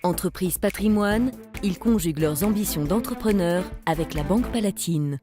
Entreprise Patrimoine, ils conjuguent leurs ambitions d'entrepreneurs avec la Banque Palatine.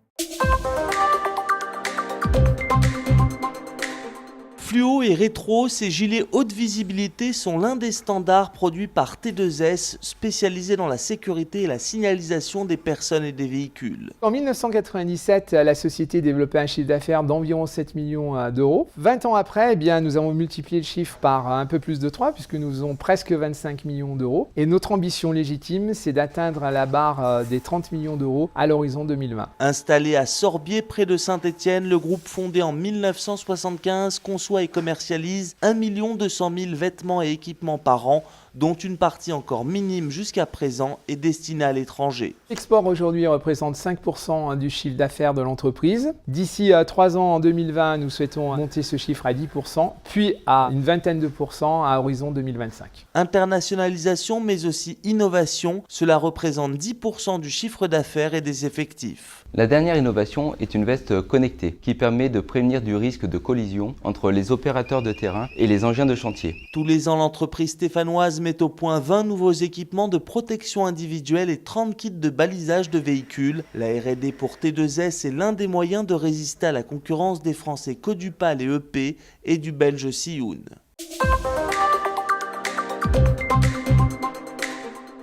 Fluo et rétro, ces gilets haute visibilité sont l'un des standards produits par T2S, spécialisé dans la sécurité et la signalisation des personnes et des véhicules. En 1997, la société développait un chiffre d'affaires d'environ 7 millions d'euros. 20 ans après, nous avons multiplié le chiffre par un peu plus de 3, puisque nous faisons presque 25 millions d'euros. Et notre ambition légitime, c'est d'atteindre la barre des 30 millions d'euros à l'horizon 2020. Installé à Sorbier, près de Saint-Étienne, le groupe fondé en 1975 conçoit et commercialise 1 200 000 vêtements et équipements par an, dont une partie encore minime jusqu'à présent est destinée à l'étranger. L'export aujourd'hui représente 5% du chiffre d'affaires de l'entreprise. D'ici 3 ans, en 2020, nous souhaitons monter ce chiffre à 10%, puis à une vingtaine de pourcents à horizon 2025. Internationalisation, mais aussi innovation, cela représente 10% du chiffre d'affaires et des effectifs. La dernière innovation est une veste connectée qui permet de prévenir du risque de collision entre les opérateurs de terrain et les engins de chantier. Tous les ans, l'entreprise stéphanoise met au point 20 nouveaux équipements de protection individuelle et 30 kits de balisage de véhicules. La R&D pour T2S est l'un des moyens de résister à la concurrence des Français Codupal et EP et du Belge Sioun.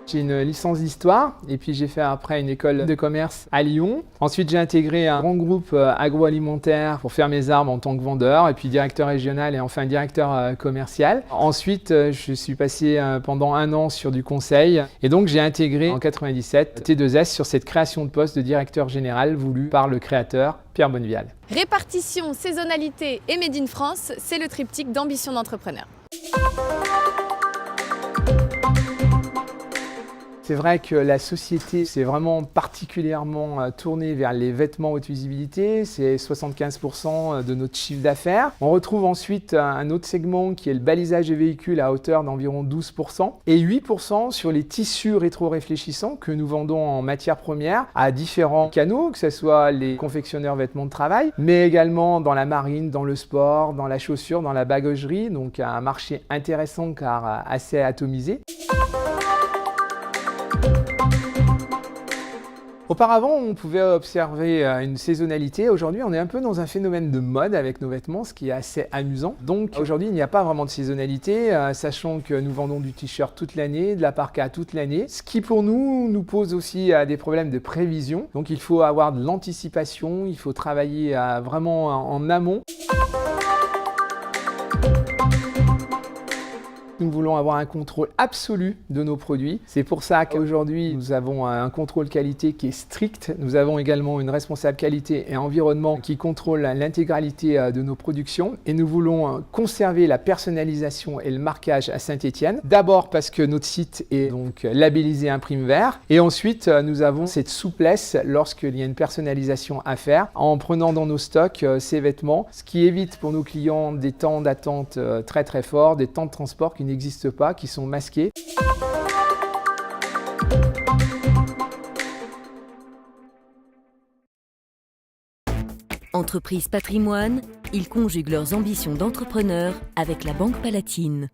J'ai une licence d'histoire et puis j'ai fait après une école de commerce à Lyon. Ensuite, j'ai intégré un grand groupe agroalimentaire pour faire mes armes en tant que vendeur et puis directeur régional et enfin directeur commercial. Ensuite, je suis passé pendant 1 an sur du conseil et donc j'ai intégré en 97 T2S sur cette création de poste de directeur général voulu par le créateur Pierre Bonnevial. Répartition, saisonnalité et Made in France, c'est le triptyque d'ambition d'entrepreneur. C'est vrai que la société s'est vraiment particulièrement tournée vers les vêtements haute visibilité, c'est 75% de notre chiffre d'affaires. On retrouve ensuite un autre segment qui est le balisage des véhicules à hauteur d'environ 12% et 8% sur les tissus rétro-réfléchissants que nous vendons en matière première à différents canaux, que ce soit les confectionneurs vêtements de travail, mais également dans la marine, dans le sport, dans la chaussure, dans la bagagerie, donc un marché intéressant car assez atomisé. Auparavant, on pouvait observer une saisonnalité. Aujourd'hui, on est un peu dans un phénomène de mode avec nos vêtements, ce qui est assez amusant. Donc aujourd'hui, il n'y a pas vraiment de saisonnalité, sachant que nous vendons du t-shirt toute l'année, de la parka toute l'année, ce qui pour nous pose aussi des problèmes de prévision. Donc il faut avoir de l'anticipation, il faut travailler vraiment en amont. Nous voulons avoir un contrôle absolu de nos produits. C'est pour ça qu'aujourd'hui, nous avons un contrôle qualité qui est strict. Nous avons également une responsable qualité et environnement qui contrôle l'intégralité de nos productions. Et nous voulons conserver la personnalisation et le marquage à Saint-Étienne. D'abord parce que notre site est donc labellisé Imprime Vert. Et ensuite, nous avons cette souplesse lorsqu'il y a une personnalisation à faire en prenant dans nos stocks ces vêtements, ce qui évite pour nos clients des temps d'attente très très forts, des temps de transport qui n'existent pas, qui sont masqués. Entreprise Patrimoine, ils conjuguent leurs ambitions d'entrepreneurs avec la Banque Palatine.